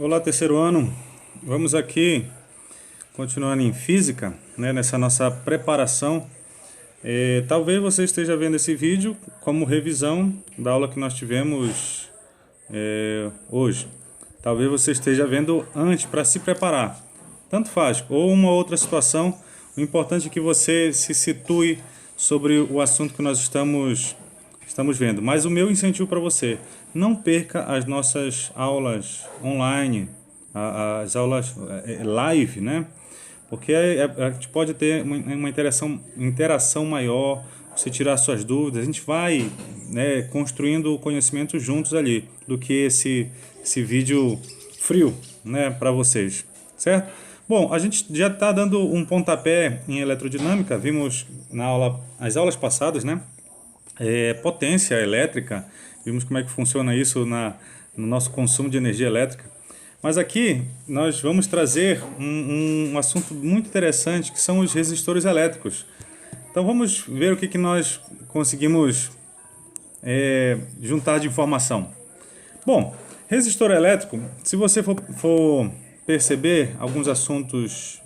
Olá, terceiro ano. Vamos aqui continuando em física, né, nessa nossa preparação. Talvez você esteja vendo esse vídeo como revisão da aula que nós tivemos hoje. Talvez você esteja vendo antes para se preparar. Tanto faz, ou uma outra situação. O importante é que você se situe sobre o assunto que nós estamos vendo. Mas o meu incentivo para você, não perca as nossas aulas online, as aulas live, né? Porque a gente pode ter uma interação maior, você tirar suas dúvidas, a gente vai, né, construindo o conhecimento juntos ali, do que esse vídeo frio, né, para vocês, certo? Bom, a gente já está dando um pontapé em eletrodinâmica, vimos as aulas passadas, né? Potência elétrica, vimos como é que funciona isso no nosso consumo de energia elétrica. Mas aqui nós vamos trazer um assunto muito interessante, que são os resistores elétricos. Então vamos ver o que nós conseguimos juntar de informação. Bom, resistor elétrico, se você for perceber alguns assuntos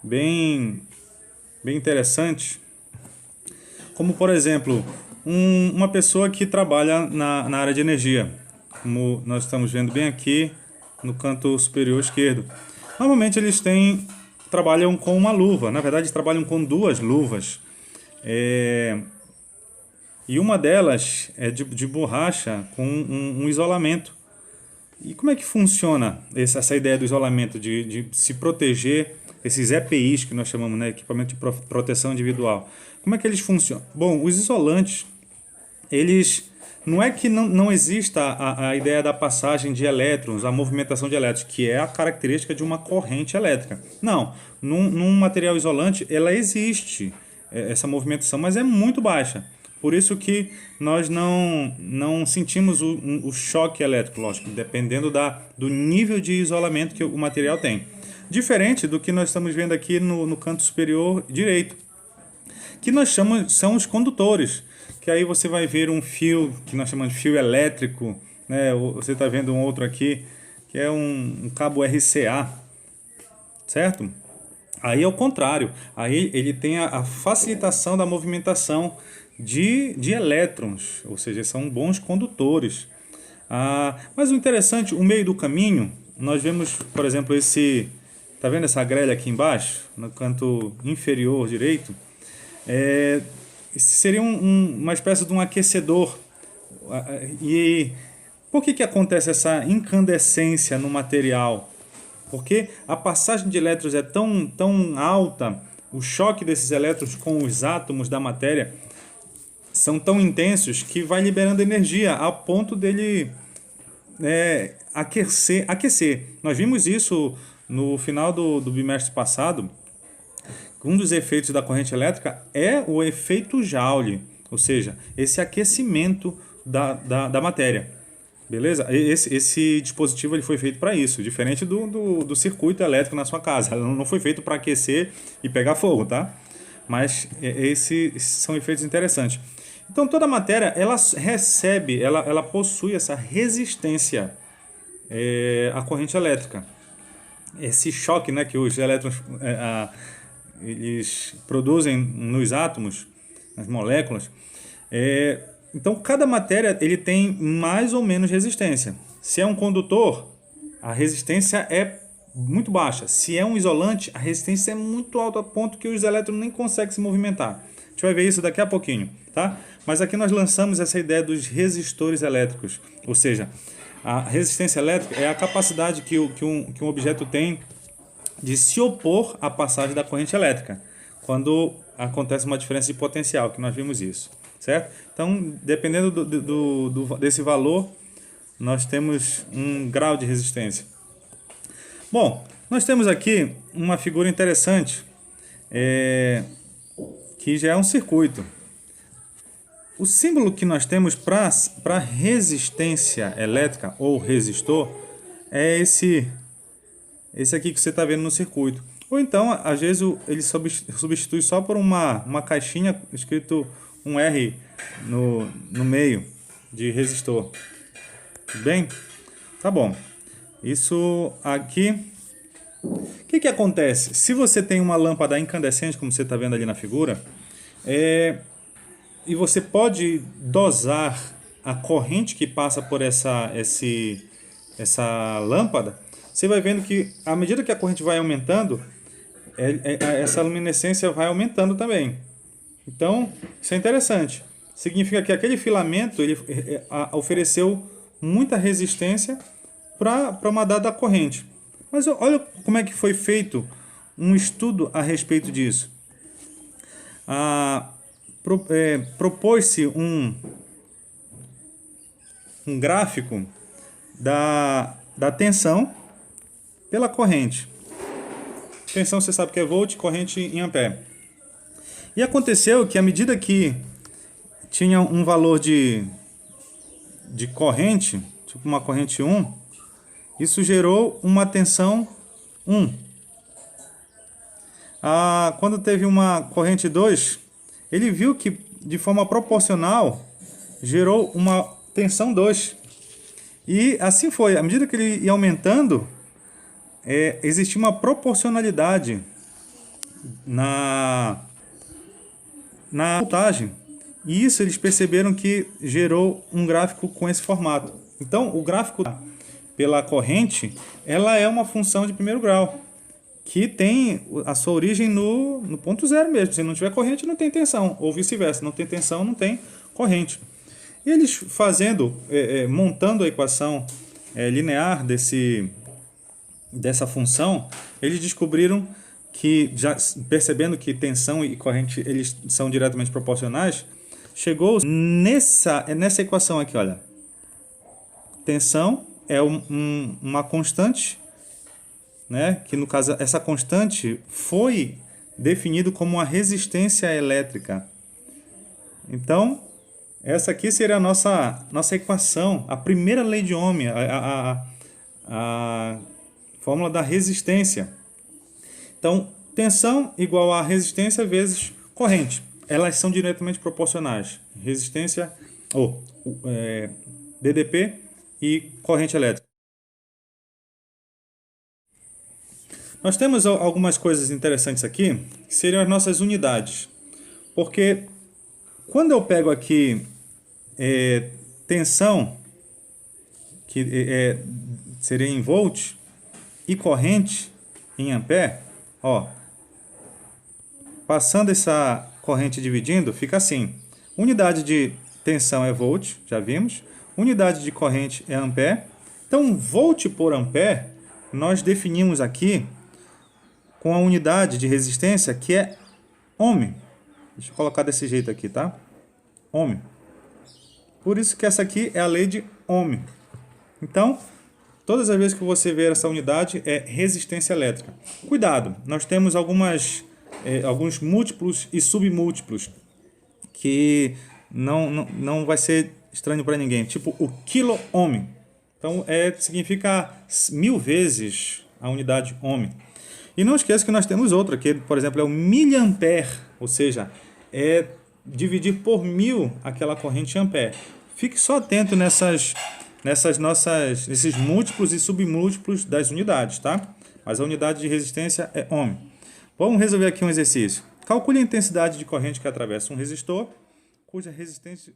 bem interessantes, como por exemplo, uma pessoa que trabalha na área de energia, como nós estamos vendo bem aqui no canto superior esquerdo. Normalmente eles trabalham com uma luva, na verdade trabalham com duas luvas. E uma delas é de borracha com um isolamento. E como é que funciona essa ideia do isolamento, de se proteger, esses EPIs que nós chamamos, né, equipamento de proteção individual? Como é que eles funcionam? Bom, os isolantes, eles não é que não exista a ideia da passagem de elétrons, a movimentação de elétrons, que é a característica de uma corrente elétrica. Não, num material isolante ela existe, essa movimentação, mas é muito baixa. Por isso que nós não sentimos o choque elétrico, lógico, dependendo do nível de isolamento que o material tem. Diferente do que nós estamos vendo aqui no canto superior direito, que nós chamamos, são os condutores, que aí você vai ver um fio que nós chamamos de fio elétrico, né? Você está vendo um outro aqui, que é um cabo RCA, certo? Aí é o contrário, aí ele tem a facilitação da movimentação de elétrons, ou seja, são bons condutores. Mas o interessante, o meio do caminho, nós vemos, por exemplo, tá vendo essa grelha aqui embaixo, no canto inferior direito? Seria uma espécie de um aquecedor. E por que acontece essa incandescência no material? Porque a passagem de elétrons é tão alta, o choque desses elétrons com os átomos da matéria são tão intensos que vai liberando energia a ponto dele aquecer. Nós vimos isso no final do bimestre passado. Um dos efeitos da corrente elétrica é o efeito Joule, ou seja, esse aquecimento da matéria. Beleza? Esse dispositivo ele foi feito para isso, diferente do circuito elétrico na sua casa. Ele não foi feito para aquecer e pegar fogo, tá? Mas esses são efeitos interessantes. Então toda a matéria ela recebe, ela possui essa resistência à corrente elétrica. Esse choque, né, que os elétrons eles produzem nos átomos, nas moléculas. Então cada matéria ele tem mais ou menos resistência. Se é um condutor, a resistência é muito baixa. Se é um isolante, a resistência é muito alta a ponto que os elétrons nem conseguem se movimentar. A gente vai ver isso daqui a pouquinho, tá? Mas aqui nós lançamos essa ideia dos resistores elétricos, ou seja, a resistência elétrica é a capacidade que um objeto tem de se opor à passagem da corrente elétrica, quando acontece uma diferença de potencial, que nós vimos isso, certo? Então, dependendo desse valor, nós temos um grau de resistência. Bom, nós temos aqui uma figura interessante, que já é um circuito. O símbolo que nós temos para resistência elétrica ou resistor é esse aqui que você está vendo no circuito. Ou então, às vezes, ele substitui só por uma caixinha escrito um R no meio de resistor. Tudo bem? Tá bom. Isso aqui... O que acontece? Se você tem uma lâmpada incandescente, como você está vendo ali na figura, e você pode dosar a corrente que passa por essa lâmpada, você vai vendo que, à medida que a corrente vai aumentando, essa luminescência vai aumentando também. Então, isso é interessante. Significa que aquele filamento ele ofereceu muita resistência para uma dada corrente. Mas olha como é que foi feito um estudo a respeito disso. Propôs-se um gráfico da tensão pela corrente. Tensão você sabe que é volt, corrente em ampere. E aconteceu que à medida que tinha um valor de corrente, tipo uma corrente 1, isso gerou uma tensão 1. Quando teve uma corrente 2, ele viu que de forma proporcional gerou uma tensão 2. E assim foi. À medida que ele ia aumentando, existia uma proporcionalidade na voltagem. E isso eles perceberam que gerou um gráfico com esse formato. Então, o gráfico pela corrente, ela é uma função de primeiro grau, que tem a sua origem no ponto zero mesmo. Se não tiver corrente, não tem tensão, ou vice-versa. Não tem tensão, não tem corrente. E eles montando a equação linear dessa função, eles descobriram que, já percebendo que tensão e corrente eles são diretamente proporcionais, chegou nessa equação aqui, olha. Tensão é uma constante, né? Que no caso essa constante foi definido como uma resistência elétrica. Então, essa aqui seria a nossa equação, a primeira lei de Ohm, a fórmula da resistência. Então, tensão igual a resistência vezes corrente. Elas são diretamente proporcionais. Resistência, DDP e corrente elétrica. Nós temos algumas coisas interessantes aqui, que seriam as nossas unidades. Porque quando eu pego aqui tensão, que seria em volt, e corrente em ampere, passando essa corrente dividindo, fica assim. Unidade de tensão é volt, já vimos. Unidade de corrente é ampere. Então, volt por ampere, nós definimos aqui com a unidade de resistência, que é ohm. Deixa eu colocar desse jeito aqui, tá? Ohm. Por isso que essa aqui é a lei de Ohm. Então, todas as vezes que você ver essa unidade é resistência elétrica. Cuidado, nós temos alguns múltiplos e submúltiplos que não vai ser estranho para ninguém. Tipo o quilo-ohm. Então, significa 1000 vezes a unidade ohm. E não esqueça que nós temos outra, que, por exemplo, é o miliampere, ou seja, é dividir por 1000 aquela corrente ampere. Fique só atento nesses múltiplos e submúltiplos das unidades, tá? Mas a unidade de resistência é ohm. Vamos resolver aqui um exercício. Calcule a intensidade de corrente que atravessa um resistor, cuja resistência